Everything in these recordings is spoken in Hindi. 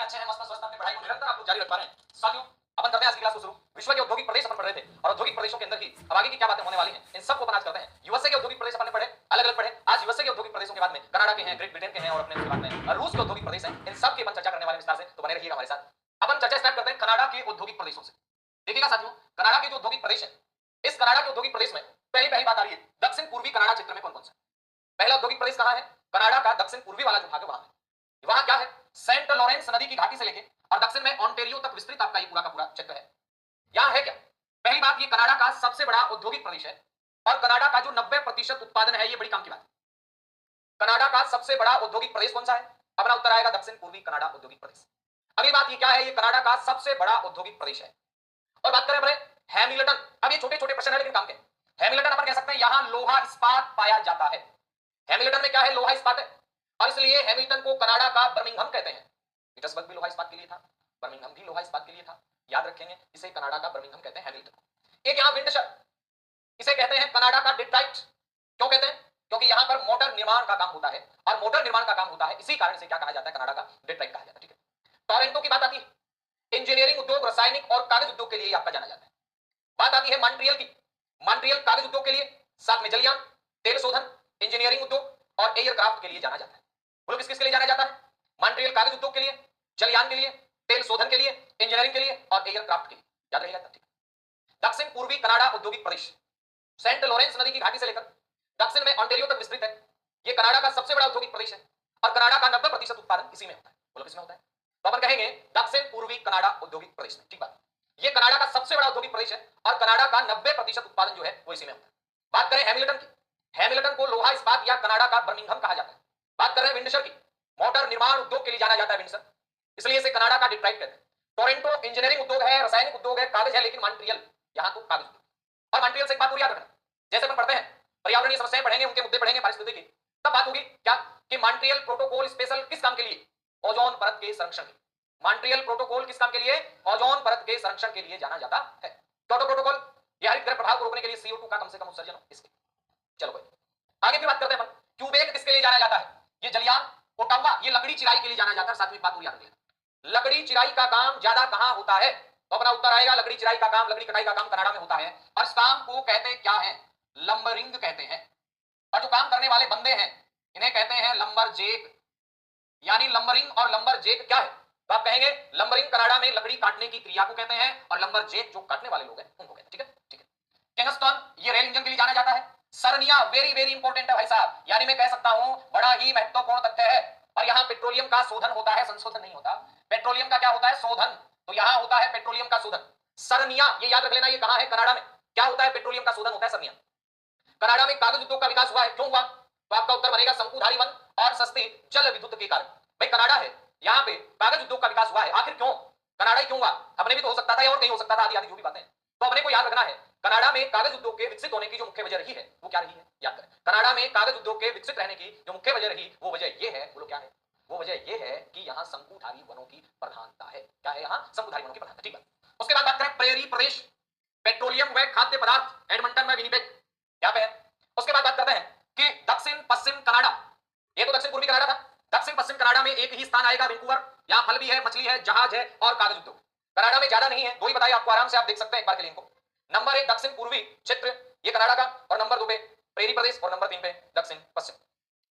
अच्छे हैं, मस्त मस्त अपनी पढ़ाई को निरंतर आप लोग जारी रख पा रहे हैं। साथियों, अपन करते हैं आज की क्लास को शुरू। विश्व के औद्योगिक प्रदेश अपन पढ़ रहे थे और औद्योगिक प्रदेशों के अंदर ही अब आगे की क्या बातें होने वाली हैं इन सबको अपन आज करते हैं। यूएसए के औद्योगिक प्रदेश अपन ने पढ़े, अलग अलग पढ़े। आज यूएसए के औद्योगिक प्रदेशों के बाद में कनाडा के हैं, ग्रेट ब्रिटेन के हैं और अपने उसके बाद में रूस के औद्योगिक प्रदेश हैं। इन सब की अपन चर्चा करने वाले विस्तार से, तो बने रहिएगा हमारे साथ। अपन चर्चा स्टार्ट करते हैं कनाडा के औद्योगिक प्रदेशों से। देखिएगा साथियों, कनाडा के जो औद्योगिक प्रदेश है, इस कनाडा के औद्योगिक प्रदेश में पहली बात आ रही है दक्षिण पूर्वी कनाडा क्षेत्र में कौन कौन सा। पहला औद्योगिक प्रदेश कहां है? कनाडा का दक्षिण पूर्वी वाला जो भाग है वहां है। वहां क्या है? सेंट लॉरेंस नदी की घाटी से लेके और दक्षिण में ऑन्टेरियो तक विस्तृत आपका ये पूरा का पूरा क्षेत्र है। यहां है क्या? पहली बात, ये कनाडा का सबसे बड़ा औद्योगिक प्रदेश है और कनाडा का जो 90% उत्पादन है, ये बड़ी काम की बात है। कनाडा का सबसे बड़ा औद्योगिक प्रदेश कौन सा है? अपना उत्तर आएगा दक्षिण पूर्वी कनाडा औद्योगिक प्रदेश। अगली बात ये क्या है? ये कनाडा का सबसे बड़ा औद्योगिक प्रदेश है। और बात करें अपने हैमिल्टन, अब ये छोटे छोटे प्रश्न है लेकिन काम के। हैमिल्टन अपन कह सकते हैं यहां लोहा इस्पात पाया जाता है। हैमिल्टन में क्या है? लोहा इस्पात है और इसलिए हैमिल्टन को कनाडा का बर्मिंघम कहते हैं। पीटर्सबर्ग भी लोहा इस्पात के लिए था, बर्मिंघम भी लोहा इस्पात के लिए था। याद रखेंगे, इसे कनाडा का बर्मिंघम कहते हैं हैमिल्टन को। एक यहां विंडसर, इसे कहते हैं कनाडा का डेट्राइट। क्यों कहते हैं? क्योंकि यहां पर मोटर निर्माण का काम होता है और मोटर निर्माण का काम होता है, इसी कारण से क्या कहा जाता है? कनाडा का डेट्राइट कहा जाता है। ठीक है। टोरंटो की बात आती है, इंजीनियरिंग उद्योग, रासायनिक और कागज उद्योग के लिए आपका जाना जाता है। बात आती है मॉन्ट्रियल की, मॉन्ट्रियल कागज उद्योग के लिए, साथ में जलयान, तेल शोधन, इंजीनियरिंग उद्योग और एयरक्राफ्ट के लिए जाना जाता है। बोलो किस किस के लिए जाना जाता है? मॉन्ट्रियल कागज उद्योग के लिए, जलयान के लिए, तेल शोधन के लिए, इंजीनियरिंग के लिए और एयरक्राफ्ट के लिए। याद रहेगा। ठीक। दक्षिण पूर्वी कनाडा औद्योगिक प्रदेश सेंट लॉरेंस नदी की घाटी से लेकर दक्षिण में ऑन्टेरियो तक विस्तृत है। यह कनाडा का सबसे बड़ा औद्योगिक प्रदेश है और कनाडा का 90% उत्पादन इसी में होता है। बोलो किसमें होता है? तो अपन कहेंगे दक्षिण पूर्वी कनाडा औद्योगिक प्रदेश में। ठीक बात। यह कनाडा का सबसे बड़ा औद्योगिक प्रदेश है और कनाडा का 90% उत्पादन जो है वो इसी में होता है। बात करें हैमिल्टन की, हैमिल्टन को लोहा इस्पात या कनाडा का बर्मिंघम कहा जाता है। बात कर रहे हैं विंडसर की, मोटर निर्माण उद्योग के लिए जाना जाता है विंडसर, इसलिए इसे कनाडा का डेट्राइट कहते हैं। टोरंटो इंजीनियरिंग उद्योग है, रासायनिक उद्योग है, कागज है, लेकिन मॉन्ट्रियल यहां तो कागज उद्योग। और मॉन्ट्रियल से एक बात पूरी याद रखना, जैसे अपन पढ़ते हैं पर्यावरणीय समस्याएं पढ़ेंगे, उनके मुद्दे पढ़ेंगे पारिस्थितिकी की, तब बात होगी क्या कि मॉन्ट्रियल प्रोटोकॉल स्पेशल किस काम के लिए? ओजोन परत के संरक्षण के लिए। मॉन्ट्रियल प्रोटोकॉल किस काम के लिए? ओजोन परत के संरक्षण के लिए जाना जाता है। क्योटो प्रोटोकॉल यह हरित गृह प्रभाव को रोकने के लिए CO2 का कम से कम उत्सर्जन हो इसके। चलो भाई आगे फिर बात करते हैं अपन क्यूबेक किसके लिए जाना जाता है? ये जलयान, ओटावा, ये लकड़ी चिराई के लिए जाना जाता है। सातवीं बात याद रखिएगा, लकड़ी चिराई का काम ज्यादा कहां होता है? तो अपना उत्तर आएगा लकड़ी चिराई का काम, लकड़ी कटाई का काम कनाडा में होता है और इस काम को कहते क्या है? लंबरिंग कहते हैं। और जो काम करने वाले बंदे हैं इन्हें कहते हैं लंबरजेक। यानी लंबरिंग और लंबरजेक क्या है? तो आप कहेंगे लंबरिंग कनाडा में लकड़ी काटने की क्रिया को कहते हैं और लंबरजेक जो काटने वाले लोग हैं उनको कहते हैं। ठीक है। ठीक है। किंगस्टन ये रेल इंजन के लिए जाना जाता है। सरनिया वेरी वेरी इंपॉर्टेंट है भाई साहब, यानी मैं कह सकता हूं बड़ा ही महत्वपूर्ण तथ्य है। और यहां पेट्रोलियम का शोधन होता है, संशोधन नहीं होता। पेट्रोलियम का क्या होता है? शोधन। तो यहां होता है पेट्रोलियम का शोधन। सरनिया ये याद रख लेना, ये कहां है? कनाडा में। क्या होता है? पेट्रोलियम का शोधन होता है सरनिया। कनाडा में कागज उद्योग का विकास हुआ है, क्यों हुआ? तो आपका उत्तर बनेगा शंकुधारी वन और सस्ती जल विद्युत के कारण। भाई कनाडा है, यहां पे कागज उद्योग का विकास हुआ है, आखिर क्यों? कनाडा ही क्यों हुआ? अपने भी तो हो सकता था और कहीं हो सकता था, आदि आदि जो भी बातें। तो अपने को याद रखना है कनाडा में कागज उद्योग के विकसित होने की जो मुख्य वजह रही है वो क्या रही है? याद करें, कनाडा में कागज उद्योग के विकसित रहने की जो मुख्य वजह रही वो वजह ये है, बोलो क्या है? वो वजह ये है कि यहाँ शंकुधारी वनों की प्रधानता है। क्या है? यहाँ शंकुधारी वनों की प्रधानता। ठीक है। उसके बाद बात करें प्रेरी प्रदेश, पेट्रोलियम व खाद्य पदार्थ, एडमंटन में विनिपेग यहाँ पे है। उसके बाद बात करते हैं कि दक्षिण पश्चिम कनाडा, ये तो दक्षिण पूर्वी कनाडा था। दक्षिण पश्चिम कनाडा में एक ही स्थान आएगा वैंकूवर, यहाँ फल भी है, मछली है, जहाज है और कागज उद्योग। कनाडा में ज्यादा नहीं है, दो ही बताइए आपको, आराम से आप देख सकते हैं एक बार के लिए इनको। नंबर 1 दक्षिण पूर्वी क्षेत्र ये कनाडा का, और नंबर 2 पे प्रेरी प्रदेश और नंबर 3 पे दक्षिण पश्चिम।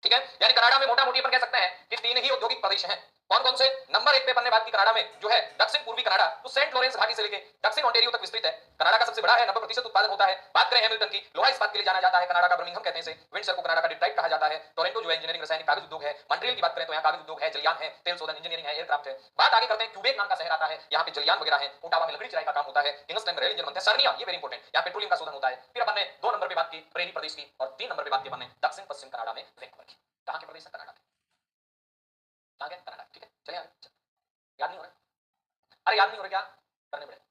ठीक है। यानी कनाडा में मोटा मोटी अपन कह सकते हैं कि 3 ही औद्योगिक प्रदेश हैं। कौन कौन से? नंबर 1 पे अपन ने बात की कनाडा में जो है दक्षिण पूर्वी कनाडा, तो सेंट लॉरेंस घाटी से लेके दक्षिण ऑन्टेरियो तक विस्तृत है। कनाडा का सबसे बड़ा है, 90% उत्पादन होता है। बात करें हैमिल्टन की, लोहा इस्पात के लिए जाना जाता है, कनाडा का बर्मिंघम कहते हैं इसे। विंडसर को कनाडा का डेट्राइट कहा जाता है। टोरंटो जो है इंजीनियरिंग रासायनिक कागज उद्योग है। मॉन्ट्रियल की बात करें तो यहाँ कागज उद्योग है, जलयान है, तेल शोधन, इंजीनियरिंग है, एयरक्राफ्ट है। बात आगे करते हैं क्यूबेक नाम का शहर आता है, यहाँ पे जलयान वगैरह है। ओटावा में लकड़ी चिराई का काम होता है। किंगस्टन में रेल इंजन बनता है। सरनिया ये वेरी इंपॉर्टेंट, यहाँ पेट्रोलियम का शोधन होता है। फिर अपन ने 2 नंबर पे बात की प्रेरी प्रदेश की और 3 नंबर पे बात की अपन ने दक्षिण पश्चिम कनाडा में वैंकूवर की। कहां के प्रदेश है? कनाडा के। कहां के? कनाडा। ठीक है। चलिए आगे। याद नहीं हो रहा? अरे याद नहीं हो रहा, क्या करने पड़ेगा?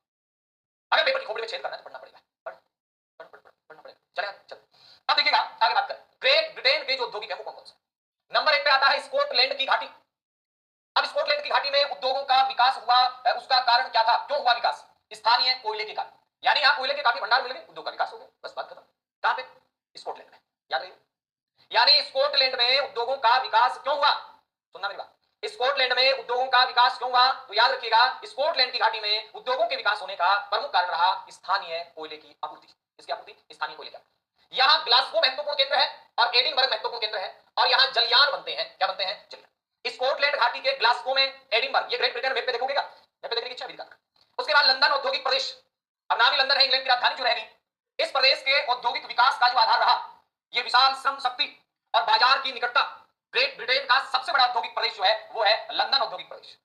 अगर पेपर की खोपड़ी में छेद करना है तो पढ़ना पड़ेगा। पढ़ना पड़ेगा। चलिए चल। अब देखिएगा आगे बात करें ग्रेट ब्रिटेन के जो औद्योगिक है वो कौन कौन से? नंबर 1 पे आता है स्कॉटलैंड की घाटी। अब स्कॉटलैंड की घाटी में उद्योगों का विकास हुआ, उसका कारण क्या था? क्यों हुआ विकास? स्थानीय कोयले के कारण। यानी यहाँ कोयले के काफी भंडार मिल गए, उद्योग का विकास हो गया, बस बात खत्म। कहां पे? स्कॉटलैंड में। याद रहिए, यानी स्कॉटलैंड में उद्योगों का विकास क्यों हुआ? सुनना मेरी बात। स्कॉटलैंड में उद्योगों का विकास क्यों हुआ? तो याद रखिएगा, स्कॉटलैंड की घाटी में उद्योगों के विकास होने का प्रमुख कारण रहा स्थानीय कोयले की आपूर्ति। इसकी आपूर्ति स्थानीय कोयले की। यहां ग्लासगो महत्वपूर्ण केंद्र है और एडिनबर्ग महत्वपूर्ण केंद्र है और यहां जलयान बनते हैं। क्या बनते हैं? जलयान। स्कॉटलैंड घाटी के ग्लासगो में एडिनबर्ग, ये ग्रेट ब्रिटेन मैप पे देखोगे क्या? मैप पे देखने की इच्छा भी दिखाता। उसके बाद लंदन औद्योगिक प्रदेश, अब नाम ही लंदन है, इंग्लैंड की राजधानी जो रहेगी। इस प्रदेश के औद्योगिक विकास का जो आधार रहा, ये विशाल श्रम शक्ति और बाजार की निकटता। ग्रेट ब्रिटेन का सबसे बड़ा औद्योगिक प्रदेश जो है वो है लंदन औद्योगिक प्रदेश।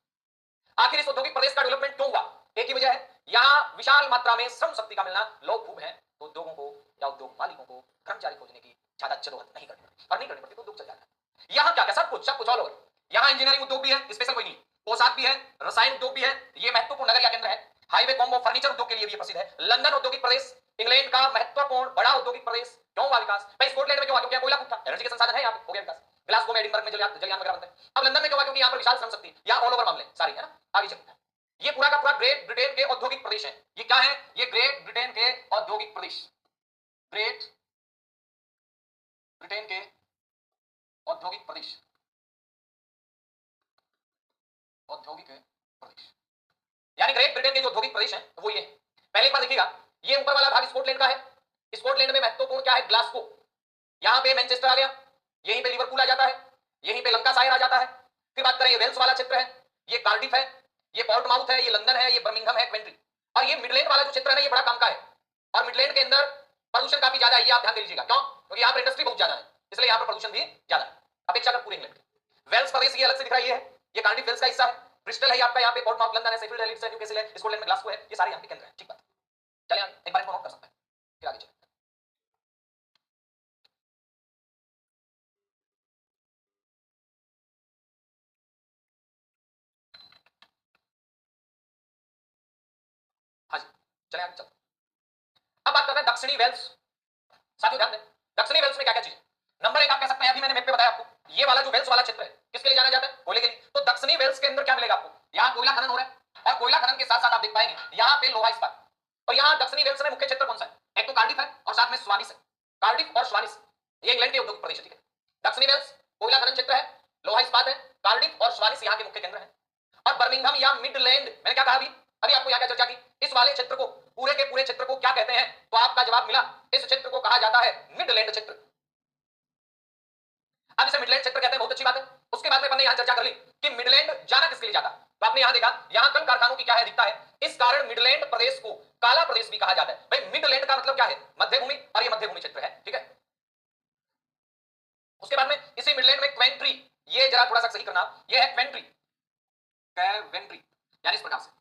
आखिर इस औद्योगिक प्रदेश का डेवलपमेंट क्यों हुआ? एक ही वजह है, यहां विशाल मात्रा में श्रम शक्ति का मिलना। लोग खूब हैं तो उद्योगों को या उद्योग मालिकों को कर्मचारी खोजने की ज्यादा जरूरत नहीं करनी पड़ती, और नहीं करनी पड़ती तो उद्योग चल जाता है। यहां क्या क्या सब कुछ ऑल ओवर। यहां इंजीनियरिंग उद्योग भी है, स्पेशल कोई नहीं, पोशाक भी है, रसायन उद्योग भी है। ये महत्वपूर्ण नगर या केंद्र है। हाईवे कॉम्बो फर्नीचर उद्योग के लिए भी प्रसिद्ध है। लंदन औद्योगिक प्रदेश इंग्लैंड का महत्वपूर्ण बड़ा औद्योगिक प्रदेश। क्यों हुआ विकास? भाई स्कॉटलैंड में क्यों हुआ? क्योंकि कोयला खूब था, एनर्जी के संसाधन है, यहाँ पे हो गया विकास। ग्लासगो में एडिनबर्ग में जलयान वगैरह बनते हैं। अब लंदन में क्यों हुआ? क्योंकि यहाँ पर विशाल श्रम शक्ति, यहाँ ऑल ओवर मामले सारी है ना। आगे चलते हैं। ये पूरा का पूरा ग्रेट ब्रिटेन के औद्योगिक प्रदेश है। ये क्या है? ये ग्रेट ब्रिटेन के औद्योगिक प्रदेश, ग्रेट ब्रिटेन के औद्योगिक प्रदेश, औद्योगिक प्रदेश, यानी ग्रेट ब्रिटेन के जो औद्योगिक प्रदेश है वो ये है। पहले एक बार देखिएगा, ये ऊपर वाला भाग स्कॉटलैंड का है। स्कॉटलैंड में महत्वपूर्ण क्या है? ग्लासगो। यहां पे मैनचेस्टर आ गया, यहीं पे लिवरपूल आ जाता है, यहीं पे लंकाशायर आ जाता है। फिर बात करें, ये वेल्स वाला क्षेत्र है, ये कार्डिफ है, ये पोर्टमाउथ है, ये लंदन है, ये बर्मिंघम है, क्वेंट्री। और ये मिडलैंड वाला जो क्षेत्र है ना, ये बड़ा काम का है। और मिडलैंड के अंदर प्रदूषण काफी ज्यादा है, ये आप ध्यान दे लीजिएगा। क्यों? क्योंकि यहाँ पर इंडस्ट्री बहुत ज्यादा है, इसलिए यहाँ पर प्रदूषण भी ज्यादा है अपेक्षाकृत पूरे इंग्लैंड के। वेल्स प्रदेश ये अलग से दिख रहा है, ये कार्डिफ वेल्स का हिस्सा है। ब्रिस्टल है आपका, यहाँ पे पोर्टमाउथ लंदन है, शेफील्ड है, लीड्स है, न्यूकैसल है, स्कॉटलैंड में ग्लासगो है, ये सारे यहाँ पे केंद्र है। ठीक बात। चलिए एक बार इसको नोट कर सकते हैं, फिर आगे चलें। हाँ जी, चलें आगे चलते। अब बात करते हैं दक्षिणी वेल्स। साथियों ध्यान दें, दक्षिणी वेल्स में क्या क्या चीजें? नंबर एक, आप कह सकते हैं, अभी मैंने मैप पे बताया आपको, ये वाला जो वेल्स वाला क्षेत्र है किसके लिए जाना जाता है? कोयले के लिए। तो दक्षिणी वेल्स के अंदर क्या मिलेगा आपको? यहाँ कोयला खनन हो रहा है, और कोयला खनन के साथ साथ आप देख पाएंगे यहाँ पे लोहा इस्पात। और यहाँ दक्षिणी वेल्स में मुख्य क्षेत्र कौन सा है? एक तो कार्डिफ है और साथ में स्वानिस है। कार्डिफ और स्वानिस ये इंग्लैंड के औद्योगिक प्रदेश है। ठीक है, दक्षिणी वेल्स कोयला खनन क्षेत्र है, लोहा इस्पात है, कार्डिफ और स्वानिस यहाँ के मुख्य केंद्र है। और बर्मिंघम या मिडलैंड, मैंने क्या कहा अभी अभी आपको यहाँ क्या चर्चा की, इस वाले क्षेत्र को, पूरे के पूरे क्षेत्र को क्या कहते हैं? तो आपका जवाब मिला, इस क्षेत्र को कहा जाता है मिडलैंड क्षेत्र। अब इसे मिडलैंड क्षेत्र कहते हैं, बहुत अच्छी बात है। उसके बाद में हमने यहां चर्चा कर ली कि मिडलैंड जाना किसके लिए जाता है। तो आपने यहां देखा, यहां कल कारखानों की क्या है दिखता है, इस कारण मिडलैंड प्रदेश को काला प्रदेश भी कहा जाता है। भाई मिडलैंड का मतलब क्या है? मध्य भूमि, और ये मध्य भूमि क्षेत्र है। ठीक है, उसके बाद में इसी मिडलैंड में क्वेंट्री, ये जरा थोड़ा सा सही करना, ये है क्वेंट्री, कैवेंट्री, यानी इस प्रकार से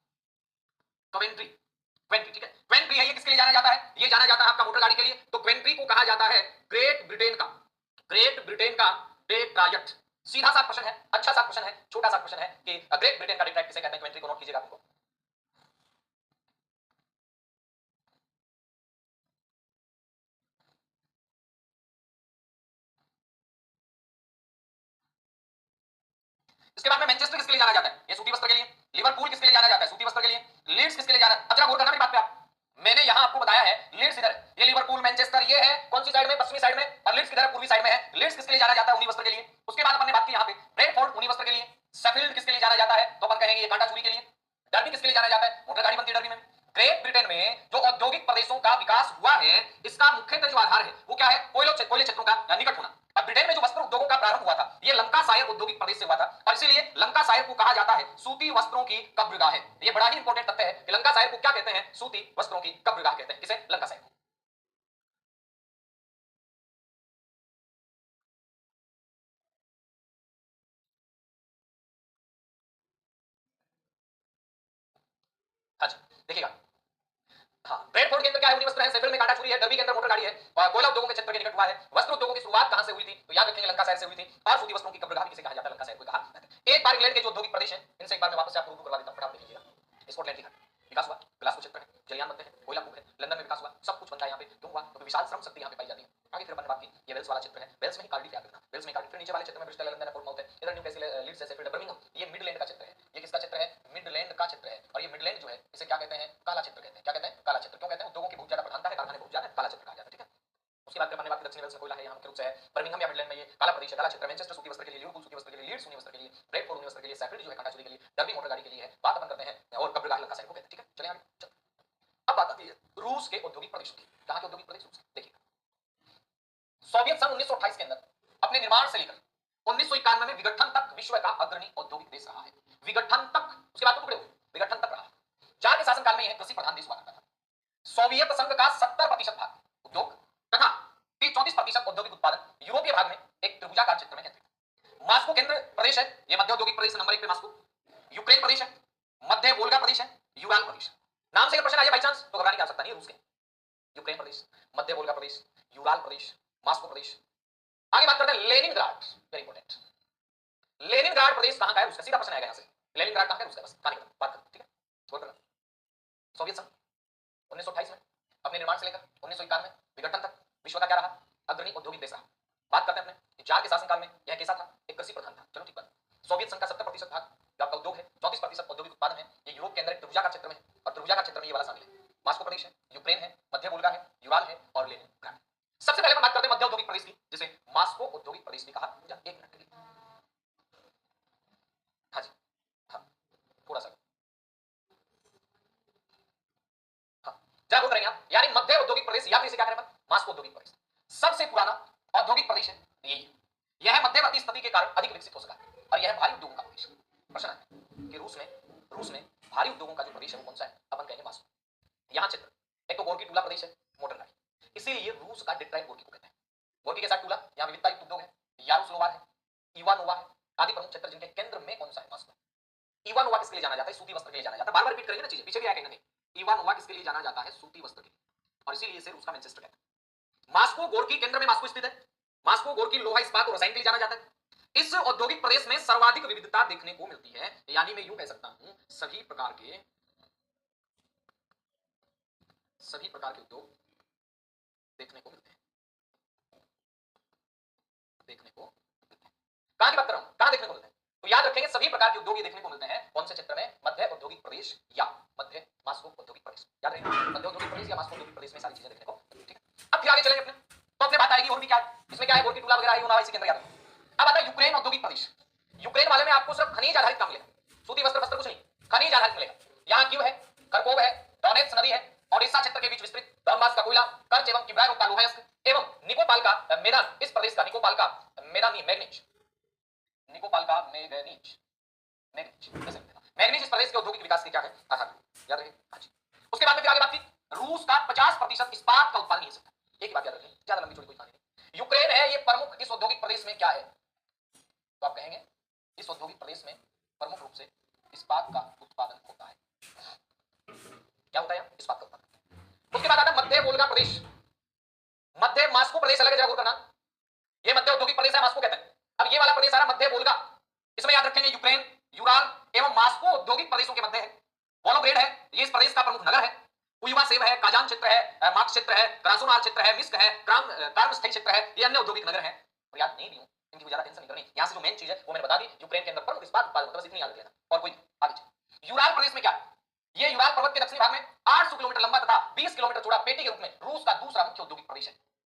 क्वेंट्री, क्वेंट्री। ठीक है, क्वेंट्री है, ये किसके लिए जाना जाता है? ये जाना जाता है आपका मोटर गाड़ी के लिए। तो क्वेंट्री को कहा जाता है ग्रेट ब्रिटेन का, ग्रेट ब्रिटेन का डेट्रायट। सीधा सा क्वेश्चन है, अच्छा सा क्वेश्चन है, छोटा सा क्वेश्चन है कि ग्रेट ब्रिटेन का डेट्रायट किसे कहते हैं? क्वेंट्री को नोट कीजिएगा आपको। इसके बाद में मैनचेस्टर किसके लिए जाना जाता है? ये सूती वस्त्र के लिए। लिवरपूल किसके लिए जाना जाता है? सूती वस्त्र के लिए। लीड्स किसके लिए जाना? अब जरा गौर करना मेरी बात पे आप, मैंने यहां आपको बताया है लीड्स इधर, ये लिवरपूल मैनचेस्टर ये है कौन सी साइड में? पश्चिमी साइड में। और लीड्स किधर? पूर्वी साइड में है। लीड्स किसके लिए जाना जाता है? ऊनी वस्त्र के लिए। उसके बाद हमने बात की यहां पे ब्रेडफोर्ड ऊनी वस्त्र के लिए। शेफील्ड किसके लिए जाना जाता है? तो अपन कहेंगे ये कांटा चूड़ी के लिए। डर्बी किसके लिए जाना जाता है? मोटर गाड़ी बनती है डर्बी में। ग्रेट ब्रिटेन में जो औद्योगिक प्रदेशों का विकास हुआ है, इसका मुख्यतः जो आधार है वो क्या है? कोयले क्षेत्रों का निकट होना। अब ब्रिटेन में जो वस्त्र उद्योगों का प्रारंभ हुआ था, ये लंकाशायर औद्योगिक प्रदेश से हुआ था, और इसीलिए लंकाशायर को कहा जाता है सूती वस्त्रों की कब्रगाह है। ये बड़ा ही इंपॉर्टेंट तथ्य है कि लंकाशायर को क्या कहते हैं? सूती वस्त्रों की कब्रगाह कहते हैं। किसे? लंकाशायर को। हाँ जी, देखिएगा, हाँ, ब्रेडफोर्ड के अंदर क्या है? ऊनी वस्त्र है, शेफील्ड में कांटा चूड़ी है, डर्बी के अंदर मोटर गाड़ी है, और कोयला उद्योगों के क्षेत्र के निकट हुआ है। वस्त्र उद्योगों की शुरुआत कहां से हुई थी? तो याद रखेंगे लंकाशायर से हुई थी। और सूती वस्त्रों की कब्रगाह किसे कहा जाता है? लंकाशायर को कहा जाता है। एक बार इंग्लैंड के जो औद्योगिक प्रदेश हैं, इनसे एक बार मैं वापस से आपको रूबरू करवा देता हूं, फटाफट देख लीजिएगा। स्कॉटलैंड की घाटी विकास हुआ, ग्लासगो क्षेत्र है, जलयान बनते हैं, कोयला खूब है, लंदन में विकास हुआ, सब कुछ बनता है यहाँ पे। क्यों हुआ? क्योंकि विशाल श्रम शक्ति यहाँ पे पाई जाती है। आगे फिर अपन ने बात की, ये वेल्स वाला क्षेत्र है, वेल्स में ही कार्डिफ याद रखना, वेल्स में कार्डिफ। फिर नीचे वाले क्षेत्र में ब्रिस्टल है, लंदन है, पोर्टमाउथ है, इधर न्यूकैसल है, लीड्स है, शेफील्ड है, बर्मिंघम, ये मिडलैंड का क्षेत्र है। ये किसका क्षेत्र है? मिडलैंड का क्षेत्र है। और ये मिडलैंड जो है इसे क्या कहते हैं? काला क्षेत्र कहते हैं। क्या कहते हैं? काला क्षेत्र। क्यों कहते हैं? उद्योगों की बहुत ज्यादा प्रधानता है, कारखाने बहुत ज्यादा, काला क्षेत्र कहा जाता है। ठीक है, उसके बाद हमने बात की दक्षिण वेल्स में कोयला है, यहाँ मुख्य रूप से है। बर्मिंघम या मिडलैंड में ये काला प्रदेश है, काला क्षेत्र। मैनचेस्टर सूती वस्त्र के लिए, लिवरपूल सूती वस्त्र के लिए, लीड्स ऊनी वस्त्र के लिए, ब्रेडफोर्ड ऊनी वस्त्र के लिए, भी मोटर गाड़ी के लिए है, बात अपन करते हैं और कब्र गाड़ी लंका सैनिक को कहते हैं। ठीक है, चलिए आगे चलते हैं। अब बात आती है रूस के औद्योगिक प्रदेशों की। कहां के औद्योगिक प्रदेश? रूस के। देखिए, सोवियत संघ 1928 के अंदर अपने निर्माण से लेकर 1991 में विघटन तक विश्व का अग्रणी औद्योगिक देश रहा है। विघटन तक, उसके बाद तो टुकड़े हुए, विघटन तक रहा। जार के शासनकाल में यह कृषि प्रधान देश हुआ करता था। सोवियत संघ का 70% भाग उद्योग तथा 34% औद्योगिक उत्पादन यूरोपीय भाग में एक त्रिभुजाकार क्षेत्र में केंद्रित। मास्को केंद्र प्रदेश है, यह मध्य औद्योगिक प्रदेश नंबर 1 पे मास्को। यूक्रेन प्रदेश है, मध्य वोल्गा प्रदेश है, यूराल प्रदेश। नाम से अगर प्रश्न आ जाए बाई चांस तो घबराने की आवश्यकता नहीं है। रूस के यूक्रेन प्रदेश, मध्य वोल्गा प्रदेश, यूराल प्रदेश, मास्को प्रदेश। आगे बात करते हैं लेनिनग्राड, वेरी इंपॉर्टेंट। लेनिनग्राड प्रदेश कहां का है? उसका सीधा प्रश्न आएगा यहां से। लेनिनग्राड कहां है? उसका बस कहानी बात करते हैं। ठीक है, गौर करना। सोवियत संघ 1928 में अपने निर्माण से लेकर 1991 में विघटन तक विश्व का क्या रहा? अग्रणी औद्योगिक देश रहा। बात करते हैं अपने जार के शासनकाल में यह कैसा था? एक कृषि प्रधान था। चलो ठीक बात। सोवियत संघ का 70% भाग जो आपका उद्योग है, 34% औद्योगिक उत्पादन है, ये यूरोप के अंदर एक त्रिभुजाकार क्षेत्र में है और त्रिभुजाकार क्षेत्र में ये वाला शामिल है। मास्को प्रदेश है, यूक्रेन है, मध्य वोल्गा है, यूराल है और लेनिनग्राड। सबसे पहले हम बात करते हैं मध्य औद्योगिक प्रदेश की, जिसे मास्को औद्योगिक प्रदेश भी कहा जाता है। एक मिनट के लिए, हाँ जी, हाँ थोड़ा सा, हाँ जागरूक रहेंगे आप। यानी मध्य औद्योगिक प्रदेश या फिर इसे क्या करें? मास्को औद्योगिक प्रदेश सबसे पुराना औद्योगिक प्रदेश है। यही यह मध्यवर्ती स्थिति के कारण अधिक विकसित हो सका और यह भारी उद्योगों का प्रदेश। प्रश्न है कि रूस में भारी उद्योगों का जो प्रदेश है वो कौन सा है? अपन कहेंगे मास्को। यहाँ क्षेत्र एक तो गोर्की टूला प्रदेश है, मोटर गाड़ी, इसीलिए रूस का डिट्राइट गोर्की को कहते हैं। गोर्की के साथ टूला, यहाँ विविधता युक्त उद्योग है, यारोस्लाव है, इवानोवा है आदि प्रमुख क्षेत्र, जिनके केंद्र में कौन सा है? मास्को। इवानोवा किसके लिए जाना जाता है? सूती वस्त्र के लिए जाना जाता है। बार बार रिपीट करेंगे ना चीजें, पीछे भी आया कहीं ना कहीं। इवानोवा किसके लिए जाना जाता है? सूती वस्त्र के लिए, और इसीलिए इसे रूस का मैनचेस्टर कहते हैं। मास्को गोर्की केंद्र में मास्को स्थित है। मास्को गोर्की लोहा इस्पात और रसायन के लिए जाना जाता है। इस औद्योगिक प्रदेश में सर्वाधिक विविधता देखने को मिलती है, यानी मैं यूं कह सकता हूं सभी प्रकार के उद्योग देखने को मिलते हैं। कहां की बात कर रहा हूं? कहां देखने को मिलते हैं? तो याद रखेंगे सभी प्रकार के उद्योग देखने को मिलते हैं कौन से क्षेत्र में? मध्य औद्योगिक प्रदेश या मध्य मास्को औद्योगिक प्रदेश। याद रखेंगे मध्य औद्योगिक प्रदेश या मास्को औद्योगिक प्रदेश में सारी चीजें देखने को मिलती है। अब फिर आगे चलेंगे अपने, तो अपने बात आएगी और भी क्या है इसमें, क्या है? गोर्की टूला वगैरह है, यूनावा इसी के अंदर याद रखें। अब आता है यूक्रेन औद्योगिक प्रदेश। यूक्रेन वाले में आपको सिर्फ खनिज आधारित काम मिलेगा, सूती वस्त्र कुछ नहीं, खनिज आधारित मिलेगा। यहाँ कीव है, खरकोव है, डोनेट्स नदी है, ओडिशा क्षेत्र के बीच विस्तृत डॉनबास का कोयला, कर्च एवं किब्रारो का लोहायस्क एवं निकोपाल का मैदान। इस प्रदेश का निकोपाल का मैग्नीज मैग्नीज इस प्रदेश के औद्योगिक विकास की क्या है? आधार। याद रखें। हाँ जी। उसके बाद में फिर आगे बात की, रूस का 50% इस्पात का उत्पादन है। एक ही बात याद रखें, ज्यादा लंबी चौड़ी कोई कहानी नहीं। यूक्रेन है ये प्रमुख इस औद्योगिक प्रदेश में क्या है? तो आप कहेंगे इस औद्योगिक प्रदेश में प्रमुख रूप से इस्पात का उत्पादन होता है। क्या होता है? इस्पात का उत्पादन। उसके बाद आता है मध्य वोल्गा प्रदेश। मध्य मास्को प्रदेश अलग है, करना। ये मध्य औद्योगिक प्रदेश है, मास्को कहते हैं। अब ये वाला प्रदेश आ रहा मध्य वोल्गा, इसमें याद रखेंगे यूक्रेन, यूराल एवं मास्को औद्योगिक प्रदेशों के मध्य है। वोलोग्रेड है, ये इस प्रदेश का प्रमुख नगर है। कुइवा सेव है, काजान क्षेत्र है, मार्क्स क्षेत्र है, क्रासोनार क्षेत्र है, मिस्क है, कार्मस्थाई क्षेत्र है, ये अन्य औद्योगिक नगर है। और याद नहीं भी हूं, इनकी ज्यादा टेंशन नहीं करनी। यहां से जो मेन चीज है वो मैंने बता दी, यूक्रेन के अंदर प्रमुख इस्पात उत्पादन होता है, बस इतनी याद रख लेना और कोई आगे। यूराल प्रदेश में क्या है? ये यूराल पर्वत के दक्षिणी भाग में 800 किलोमीटर लंबा तथा 20 किलोमीटर चौड़ा पेटी के रूप में रूस का दूसरा मुख्य औद्योगिक प्रदेश है।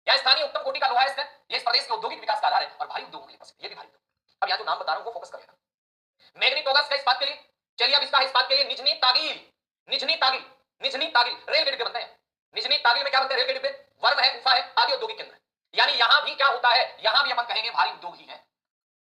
यह स्थानीय उत्तम कोटि का लोहा है, ये इस प्रदेश के औद्योगिक विकास का आधार है और भारी उद्योगों के लिए प्रसिद्ध। ये भी भारी उद्योग। अब यहाँ जो नाम बता रहा हूं वो फोकस कर लेना। मैग्नीटोगस का इस्पात के लिए, चलिए अब इसका इस्पात के लिए निजनी तागिल रेल के डिब्बे बनते हैं। निजनी तागिल में क्या बनते हैं? रेल के डिब्बे, वर्म है, उफा है आदि औद्योगिक केंद्र। यानी यहां भी क्या होता है? यहां भी अपन कहेंगे भारी उद्योग ही है।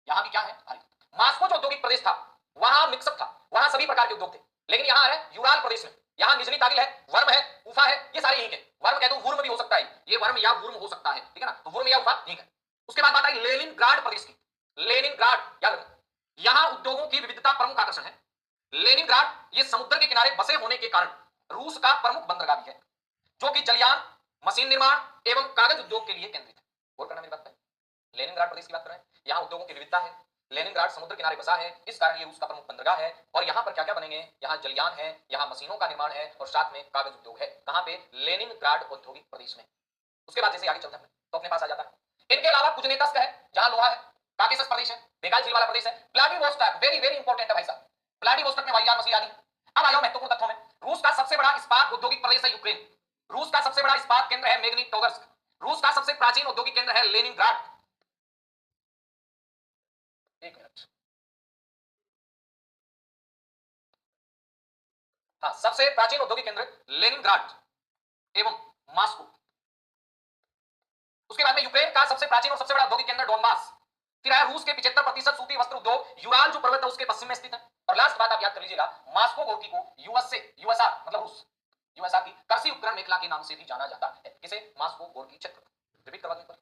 यहां भी क्या है? भारी। मास्को जो औद्योगिक प्रदेश था वहां मिक्सअप था, वहां सभी प्रकार के उद्योग थे। लेकिन यहां है यूराल प्रदेश में, यहां निजनी तागिल है, वर्म है, उफा है, ये सारे यही है। वर्म कह दो, वुर्म भी हो सकता है, ये वर्म या वुर्म हो सकता है, ठीक है ना? तो वुर्म या उफा ठीक है। उसके बाद बात आई लेनिनग्राड प्रदेश की। लेनिनग्राड याद रखो, यहां उद्योगों की विविधता प्रमुख आकर्षण है। लेनिनग्राड ये समुद्र के किनारे बसे होने के कारण रूस का प्रमुख बंदरगाह भी है, जो कि जलयान, मशीन निर्माण एवं कागज उद्योग के लिए केंद्रित है। गौर करना मेरी बात पे। लेनिनग्राड प्रदेश की बात कर रहे हैं, यहां उद्योगों की विविधता है। लेनिनग्राड समुद्र किनारे बसा है, इस कारण ये रूस का प्रमुख बंदरगाह है। और यहां पर क्या क्या बनेंगे? यहां जलयान है, यहां मशीनों का निर्माण है और साथ में कागज उद्योग है। कहां पे? लेनिनग्राड औद्योगिक प्रदेश में। उसके बाद जैसे आगे चलते हैं तो अपने पास आ जाता है इनके अलावा कुजनेतस्क है, जहां लोहा है, काकेशस प्रदेश है, बेगाल झील वाला प्रदेश है, व्लादिवोस्टोक वेरी वेरी इंपॉर्टेंट है भाई साहब, व्लादिवोस्टोक में वायुयान मछली आदि। अब आ जाओ महत्वपूर्ण तथ्यों में। रूस का सबसे बड़ा इस्पात औद्योगिक प्रदेश है यूक्रेन। रूस का सबसे बड़ा इस्पात केंद्र है मैग्नीटोगर्स्क। रूस का सबसे प्राचीन औद्योगिक केंद्र है लेनिनग्राड। एक मिनट, हाँ, सबसे प्राचीन औद्योगिक केंद्र लेनिनग्राड एवं मास्को। उसके बाद में यूक्रेन का सबसे प्राचीन और सबसे बड़ा औद्योगिक केंद्र डोनबास। फिर आया रूस के 75% सूती वस्त्र उद्योग, यूराल जो पर्वत है उसके पश्चिम में स्थित है। और लास्ट बात आप याद कर लीजिएगा, मास्को गोर्की को यूएस से, यूएसआर मतलब रूस, यूएसआर की कृषि उपकरण मेखला के नाम से भी जाना जाता है। किसे? मास्को गोर्की क्षेत्र। रिपीट करवा दूं,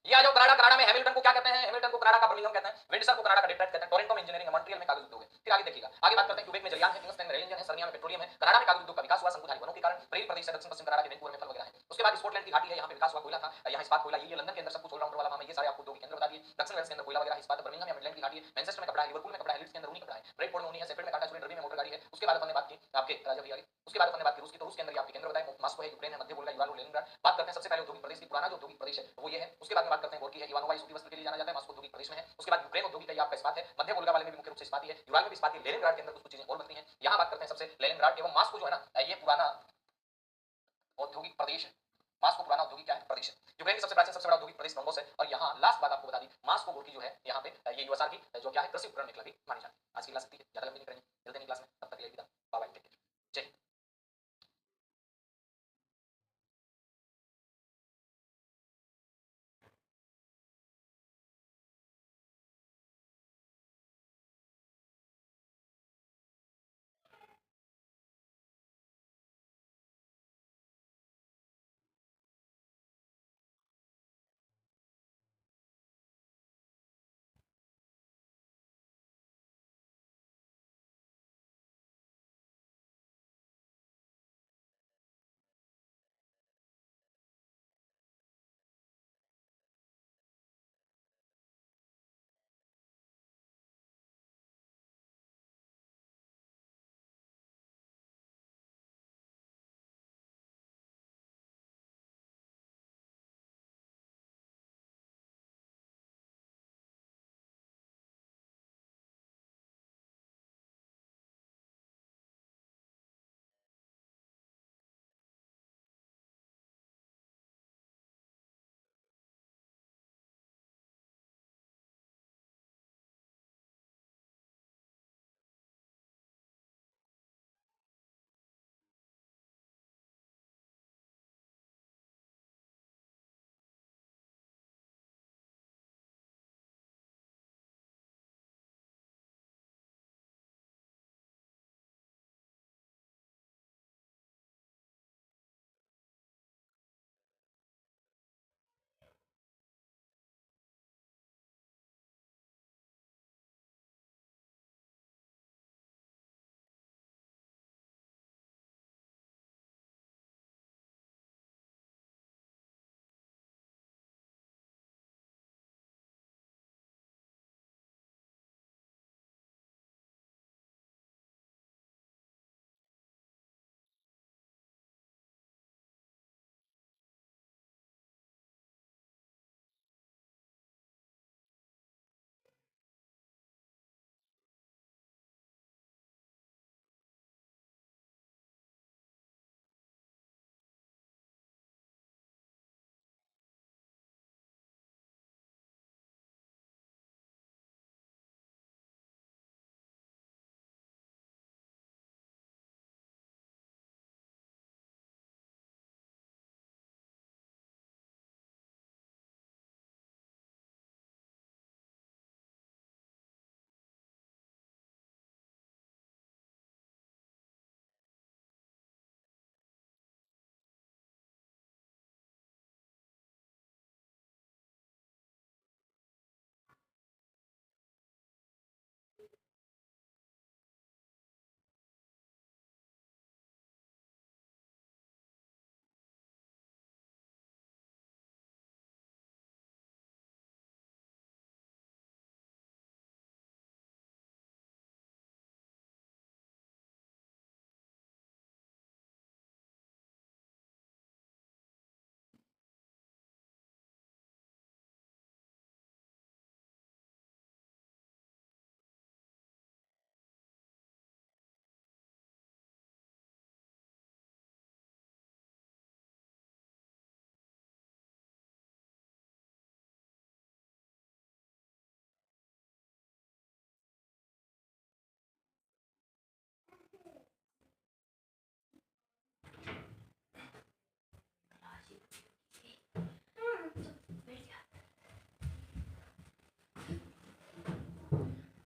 ये आ जाओ कनाडा। कनाडा में हैमिल्टन को क्या कहते हैं? हैमिल्टन को कनाडा का बर्मिंघम कहते हैं, विंडसर को कनाडा का डेट्रॉइट कहते हैं, टोरंटो में इंजीनियरिंग है, मॉन्ट्रियल में कागज उद्योग है। फिर आगे देखिएगा, आगे बात करते हैं क्यूबेक में जलियान है, किंगस्टन में रेल इंजन है, सर्बिया में पेट्रोलियम है, कनाडा में कागज उद्योग का विकास हुआ शंकुधारी वनों के कारण, प्रेरित प्रदेश है दक्षिण पश्चिम कनाडा के वैंकूवर में फल वगैरह है। उसके बाद स्कॉटलैंड की घाटी है, यहाँ पे विकास हुआ, कोयला था, यहाँ इस्पात कोयला, ये लंदन के अंदर सब कुछ ऑलराउंडर वाला काम है, ये सारे आपको उद्योग केंद्र बता दिए। दक्षिण वेल्स के अंदर कोयला वगैरह, इस्पात, बर्मिंघम या मिडलैंड की घाटी है, मैनचेस्टर में कपड़ा है, लिवरपूल में कपड़ा है, लीड्स के अंदर ऊनी कपड़ा है, ब्रेडफोर्ड में ऊनी है, शेफील्ड में कांटा चूड़ी, डर्बी में मोटर गाड़ी है। उसके बाद अपन ने बात की आपके राजा भैया की, उसके बाद अपन ने बात की रूस की, तो रूस के अंदर आपके केंद्र बताए, मॉस्को है, यूक्रेन है, मध्य वोल्गा, यूराल और लेनिनग्राड। बात करते हैं सबसे पहले औद्योगिक प्रदेश की, पुराना जो औद्योगिक प्रदेश है वो ये है। उसके बाद में बात करते हैं गोर्की है, इवानोवाई सूती वस्त्र के लिए जाना जाता है, मॉस्को औद्योगिक प्रदेश में है। उसके बाद यूक्रेन औद्योगिक है, आपका इस्पात है, मध्य वोल्गा वाले में भी मुख्य रूप से इस्पात ही है, यूराल में भी इस्पात है, लेनिनग्राड के अंदर कुछ चीजें और बनती हैं। यहाँ बात करते हैं सबसे लेनिनग्राड एवं मास्को जो है ना, ये पुराना औद्योगिक प्रदेश है। मास्को पुराना औद्योगिक क्या है? प्रदेश है। यूक्रेन की सबसे प्राचीन सबसे बड़ा औद्योगिक प्रदेश डोंबास है। और यहाँ लास्ट बात आपको बता दी, मास्को गोर्की जो है यहाँ पे ये यूएसआर की जो क्या है कृषि उपकरण मेखला भी मानी जाती है। आज की क्लास इतनी है, ज्यादा लंबी नहीं करेंगे, मिलते हैं क्लास में, तब तक के लिए अलविदा, बाय बाय, टेक केयर।